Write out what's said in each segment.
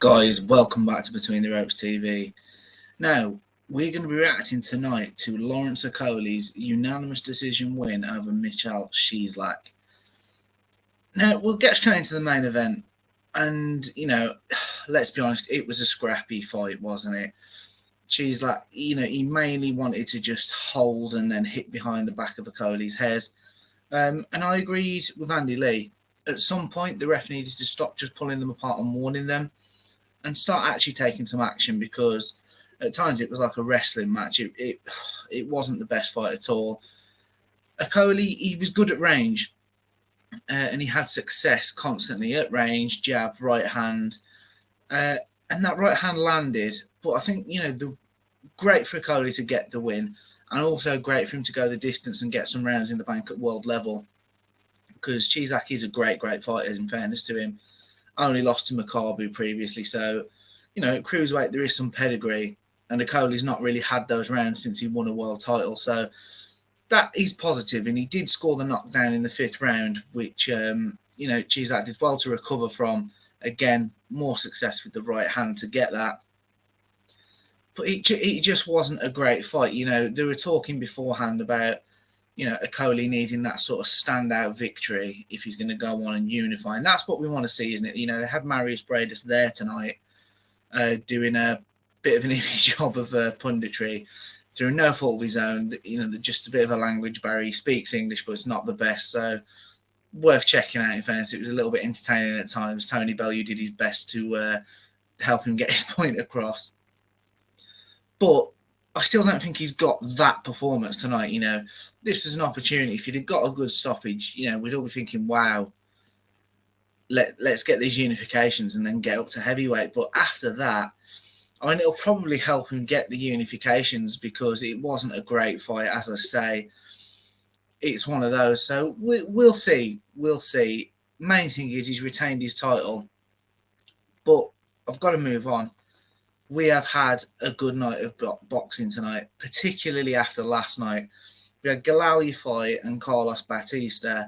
Guys, welcome back to Between the Ropes TV. Now, we're going to be reacting tonight to Lawrence Okolie's unanimous decision win over Michal Cieslak. Now, we'll get straight into the main event. And, let's be honest, it was a scrappy fight, wasn't it? Cieslak, he mainly wanted to just hold and then hit behind the back of Okolie's head. And I agreed with Andy Lee. At some point, the ref needed to stop just pulling them apart and warning them and start actually taking some action, because at times it was like a wrestling match. It wasn't the best fight at all. Okolie, he was good at range, and he had success constantly at range, jab, right hand, and that right hand landed. But I think, the great for Okolie to get the win, and also great for him to go the distance and get some rounds in the bank at world level, because Cieslak is a great fighter, in fairness to him. Only lost to Makabu previously, so at cruiserweight there is some pedigree, and Okolie's not really had those rounds since he won a world title, so that is positive. And he did score the knockdown in the fifth round, which Cieslak did well to recover from. Again, more success with the right hand to get that, but it just wasn't a great fight. They were talking beforehand about Okolie needing that sort of standout victory if he's going to go on and unify. And that's what we want to see, isn't it? They had Marius Bradis there tonight doing a bit of an easy job of punditry through no fault of his own. Just a bit of a language barrier. He speaks English, but it's not the best. So worth checking out, in fairness. It was a little bit entertaining at times. Tony Bellew did his best to help him get his point across. But I still don't think he's got that performance tonight. This was an opportunity. If he'd have got a good stoppage, we'd all be thinking, wow, let's get these unifications and then get up to heavyweight. But after that, it'll probably help him get the unifications, because it wasn't a great fight. As I say, it's one of those. So we'll see. We'll see. Main thing is he's retained his title. But I've got to move on. We have had a good night of boxing tonight, particularly after last night. We had Galal Yafai and Carlos Batista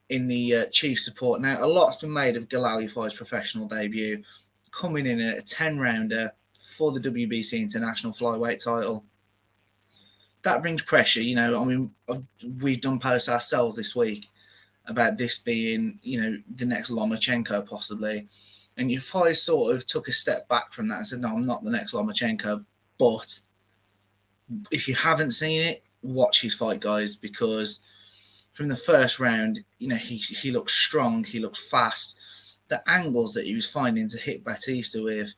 in the chief support. Now, a lot's been made of Galal Yafai's professional debut, coming in at a 10-rounder for the WBC International Flyweight title. That brings pressure. We've done posts ourselves this week about this being, the next Lomachenko possibly. And Yafai sort of took a step back from that and said, no, I'm not the next Lomachenko. But if you haven't seen it, watch his fight, guys, because from the first round, he looked strong, he looked fast. The angles that he was finding to hit Batista with,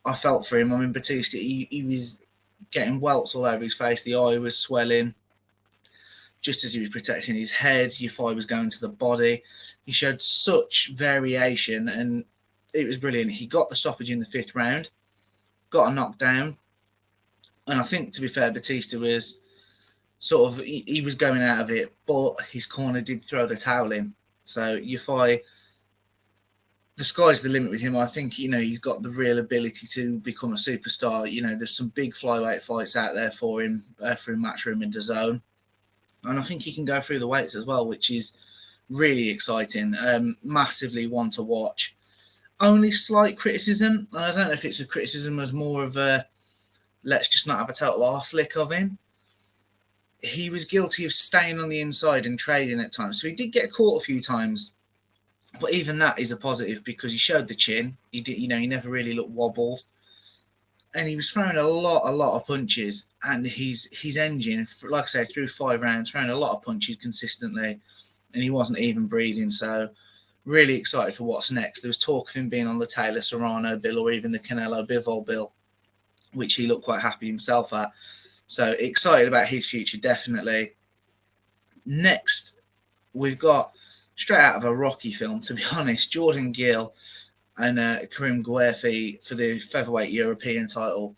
I felt for him. Batista, he was getting welts all over his face. The eye was swelling. Just as he was protecting his head, Yafai was going to the body. He showed such variation, and it was brilliant. He got the stoppage in the fifth round, got a knockdown, and I think, to be fair, Batista was sort of, he was going out of it, but his corner did throw the towel in. So Yafai, the sky's the limit with him. I think, he's got the real ability to become a superstar. There's some big flyweight fights out there for him through Matchroom and DAZN. And I think he can go through the weights as well, which is really exciting. Massively one to watch. Only slight criticism, and I don't know if it's a criticism as more of a let's just not have a total arse lick of him. He was guilty of staying on the inside and trading at times. So he did get caught a few times. But even that is a positive, because he showed the chin. He did, he never really looked wobbled. And he was throwing a lot of punches. And his engine, like I say, through 5 rounds, throwing a lot of punches consistently. And he wasn't even breathing. So really excited for what's next. There was talk of him being on the Taylor Serrano bill, or even the Canelo Bivol bill, which he looked quite happy himself at. So excited about his future, definitely. Next, we've got, straight out of a Rocky film, to be honest, Jordan Gill and Karim Guerfi for the featherweight European title.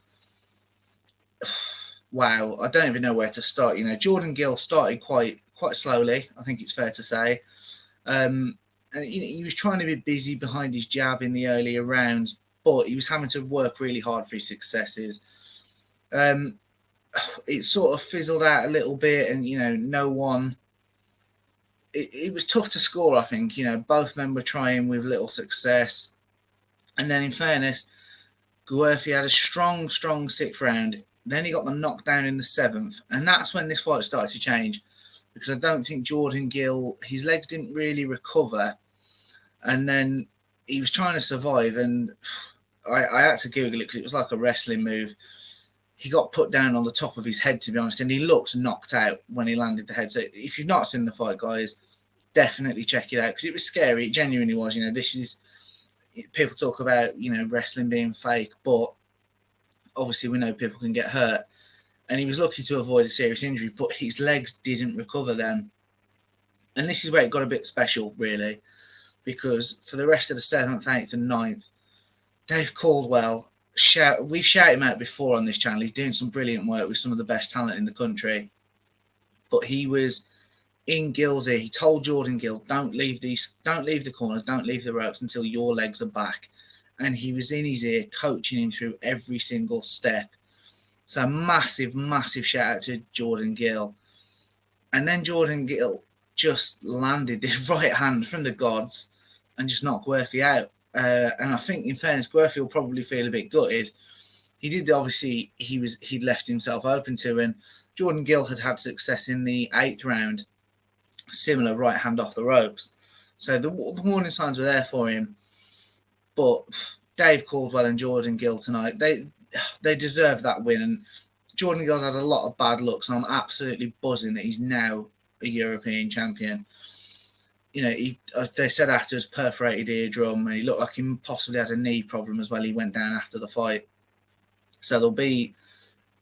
Wow, I don't even know where to start. Jordan Gill started quite slowly, I think it's fair to say. And he was trying to be busy behind his jab in the earlier rounds, but he was having to work really hard for his successes. It sort of fizzled out a little bit, and no one. It was tough to score. I think both men were trying with little success. And then, in fairness, Guerfi had a strong 6th round. Then he got the knockdown in the 7th, and that's when this fight started to change, because I don't think Jordan Gill, his legs didn't really recover, and then he was trying to survive, and I had to Google it because it was like a wrestling move. He got put down on the top of his head, to be honest, and he looked knocked out when he landed the head. So if you've not seen the fight, guys, definitely check it out, because it was scary. It genuinely was. This is, people talk about, wrestling being fake, but obviously we know people can get hurt. And he was lucky to avoid a serious injury, but his legs didn't recover then. And this is where it got a bit special, really, because for the rest of the 7th, 8th, and 9th, Dave Caldwell, we've shouted him out before on this channel. He's doing some brilliant work with some of the best talent in the country. But he was in Gill's ear. He told Jordan Gill, don't leave the corners, don't leave the ropes until your legs are back. And he was in his ear, coaching him through every single step. So massive, massive shout out to Jordan Gill. And then Jordan Gill just landed this right hand from the gods and just knocked Guerfi out. And I think, in fairness, Guerfi will probably feel a bit gutted. He did, obviously, he'd left himself open to, and Jordan Gill had success in the 8th round, similar right hand off the ropes. So the warning signs were there for him. But Dave Caldwell and Jordan Gill tonight, they deserve that win. And Jordan Gill's had a lot of bad luck, so I'm absolutely buzzing that he's now a European champion. They said afterwards, perforated eardrum, and he looked like he possibly had a knee problem as well. He went down after the fight. So there'll be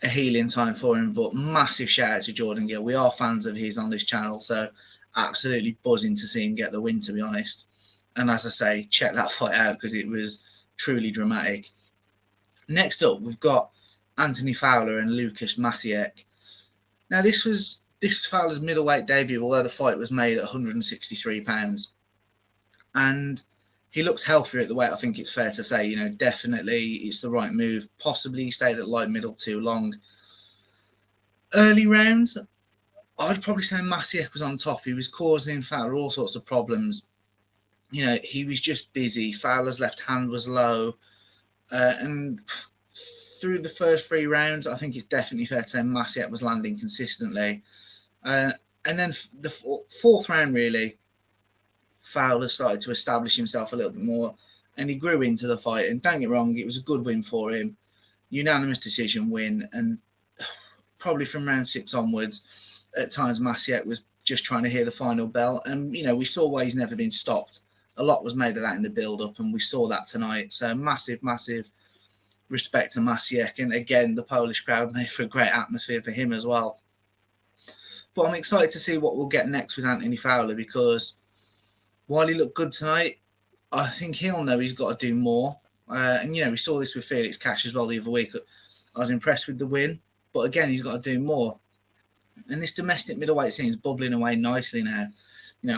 a healing time for him, but massive shout out to Jordan Gill. We are fans of his on this channel, so absolutely buzzing to see him get the win, to be honest. And as I say, check that fight out because it was truly dramatic. Next up, we've got Anthony Fowler and Lucas Maciek. Now, this was Fowler's middleweight debut, although the fight was made at 163 pounds. And he looks healthier at the weight, I think it's fair to say. Definitely it's the right move. Possibly he stayed at light middle too long. Early rounds, I'd probably say Maciek was on top. He was causing Fowler all sorts of problems. He was just busy. Fowler's left hand was low. And through the first 3 rounds, I think it's definitely fair to say Maciek was landing consistently. And then the 4th round, really, Fowler started to establish himself a little bit more, and he grew into the fight. And don't get me wrong, it was a good win for him. Unanimous decision win. And probably from round 6 onwards, at times Maciek was just trying to hear the final bell. And, we saw why he's never been stopped. A lot was made of that in the build-up, and we saw that tonight. So massive, massive respect to Maciek. And again, the Polish crowd made for a great atmosphere for him as well. But I'm excited to see what we'll get next with Anthony Fowler, because while he looked good tonight, I think he'll know he's got to do more. And, we saw this with Felix Cash as well the other week. I was impressed with the win, but again, he's got to do more. And this domestic middleweight scene is bubbling away nicely now.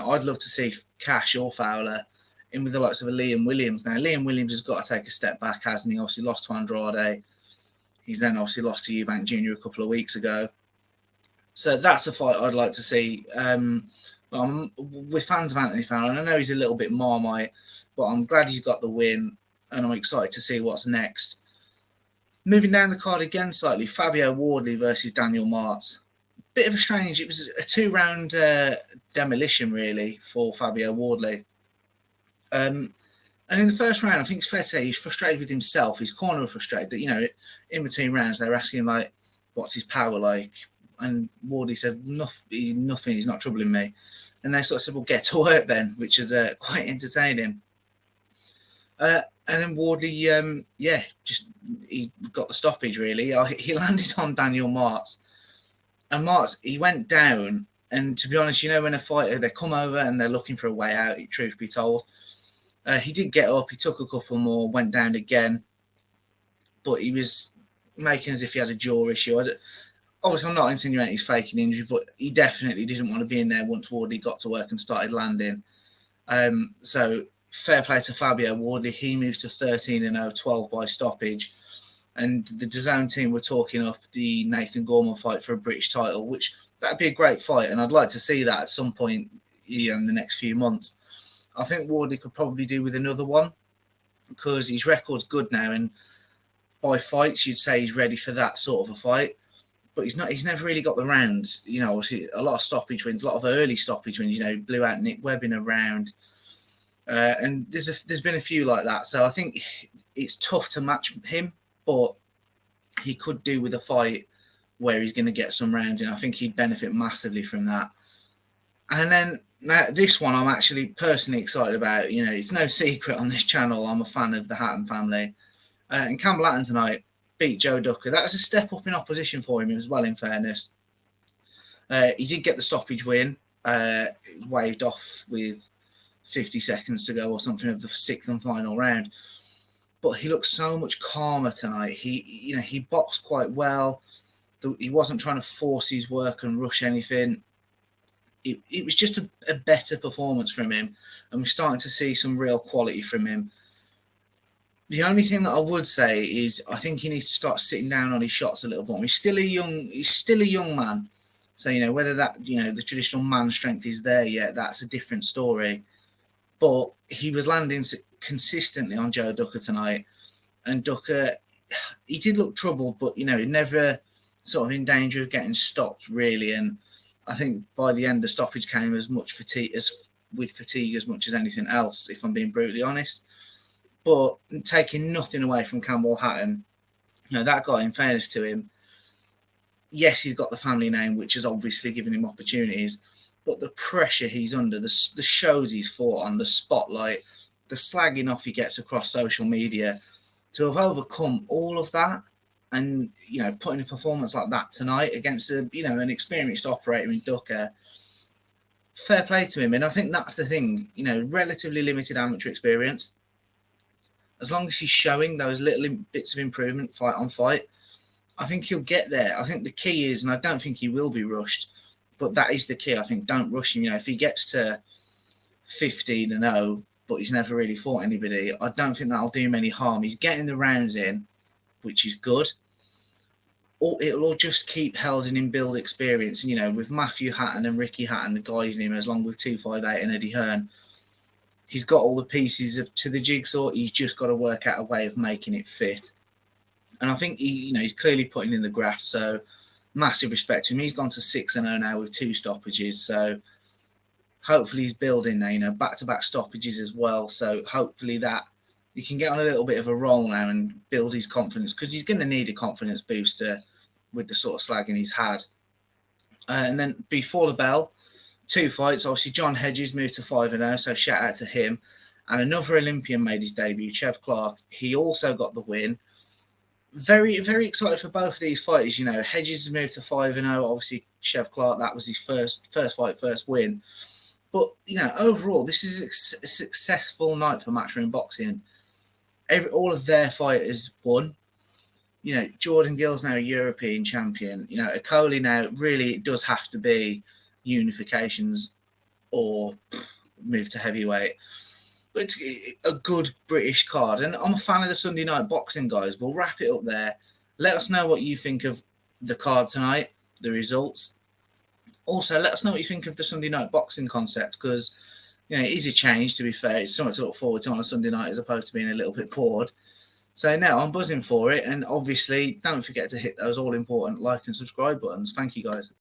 I'd love to see Cash or Fowler in with the likes of a Liam Williams. Now, Liam Williams has got to take a step back, hasn't he? Obviously lost to Andrade. He's then obviously lost to Eubank Jr. a couple of weeks ago. So that's a fight I'd like to see. We're fans of Anthony Fowler, and I know he's a little bit Marmite, but I'm glad he's got the win, and I'm excited to see what's next. Moving down the card again slightly, Fabio Ward versus Daniel Martz. Bit of a strange, it was a 2-round demolition, really, for Fabio Wardley. And in the first round, I think it's fair to say he's frustrated with himself. His corner was frustrated that, in between rounds, they were asking him, what's his power like? And Wardley said, nothing, he's not troubling me. And they sort of said, well, get to work then, which is quite entertaining. And then Wardley, he got the stoppage, really. He landed on Daniel Martz. And Martz, he went down. And to be honest, when a fighter, they come over and they're looking for a way out, truth be told. He did get up, he took a couple more, went down again. But he was making as if he had a jaw issue. Obviously, I'm not insinuating he's faking injury, but he definitely didn't want to be in there once Wardley got to work and started landing. So fair play to Fabio Wardley. He moves to 13-0, 12 by stoppage. And the DAZN team were talking up the Nathan Gorman fight for a British title, which that'd be a great fight. And I'd like to see that at some point in the next few months. I think Wardley could probably do with another one. because his record's good now, and by fights you'd say he's ready for that sort of a fight. But he's not. He's never really got the rounds. You know, obviously a lot of stoppage wins, a lot of early stoppage wins. You know, blew out Nick Webb in a round, and there's been a few like that. So I think it's tough to match him, but he could do with a fight where he's going to get some rounds in. I think he'd benefit massively from that. And then now, this one I'm actually personally excited about. You know, it's no secret on this channel I'm a fan of the Hatton family. And Campbell Hatton tonight beat Joe Ducker. That was a step up in opposition for him as well, in fairness. He did get the stoppage win. Waved off with 50 seconds to go or something of the sixth and final round. But he looked so much calmer tonight. He boxed quite well. He wasn't trying to force his work and rush anything. It was just a better performance from him. And we're starting to see some real quality from him. The only thing that I would say is I think he needs to start sitting down on his shots a little bit. He's still a young man. So, you know, whether that, you know, the traditional man strength is there yet, that's a different story. But he was landing consistently on Joe Ducker tonight. And Ducker, he did look troubled, but, you know, never sort of in danger of getting stopped, really. And I think by the end, the stoppage came as much fatigue as much as anything else, if I'm being brutally honest. But taking nothing away from Campbell Hatton, you know, that guy, in fairness to him, yes, he's got the family name, which has obviously given him opportunities, but the pressure he's under, the shows he's fought on, the spotlight, the slagging off he gets across social media, to have overcome all of that and, you know, putting a performance like that tonight against an experienced operator in Ducker, fair play to him. And I think that's the thing, you know, relatively limited amateur experience. As long as he's showing those little bits of improvement fight on fight, I think he'll get there. I think the key is, and I don't think he will be rushed, but that is the key. I think don't rush him. You know, if he gets to 15-0, but he's never really fought anybody, I don't think that'll do him any harm. He's getting the rounds in, which is good. Or it'll just keep helping him build experience. And, you know, with Matthew Hatton and Ricky Hatton guiding him, as long with 258 and Eddie Hearn, he's got all the pieces to the jigsaw. He's just got to work out a way of making it fit. And I think he's clearly putting in the graft. So massive respect to him. He's gone to 6-0 now with 2 stoppages. So hopefully he's building now, you know, back-to-back stoppages as well. So hopefully that he can get on a little bit of a roll now and build his confidence, because he's going to need a confidence booster with the sort of slagging he's had. And then before the bell, 2 fights. Obviously, John Hedges moved to 5-0, so shout out to him. And another Olympian made his debut, Chev Clark. He also got the win. Very, very excited for both of these fighters. You know, Hedges has moved to 5-0. Obviously, Chev Clark, that was his first fight, first win. But, you know, overall, this is a successful night for Matchroom Boxing. All of their fighters won. You know, Jordan Gill's now a European champion. You know, Okolie now, really, it does have to be unifications or move to heavyweight. But it's a good British card. And I'm a fan of the Sunday night boxing, guys. We'll wrap it up there. Let us know what you think of the card tonight, the results. Also, let us know what you think of the Sunday night boxing concept, because, you know, it is a change, to be fair. It's something to look forward to on a Sunday night as opposed to being a little bit bored. So now I'm buzzing for it. And obviously, don't forget to hit those all-important like and subscribe buttons. Thank you, guys.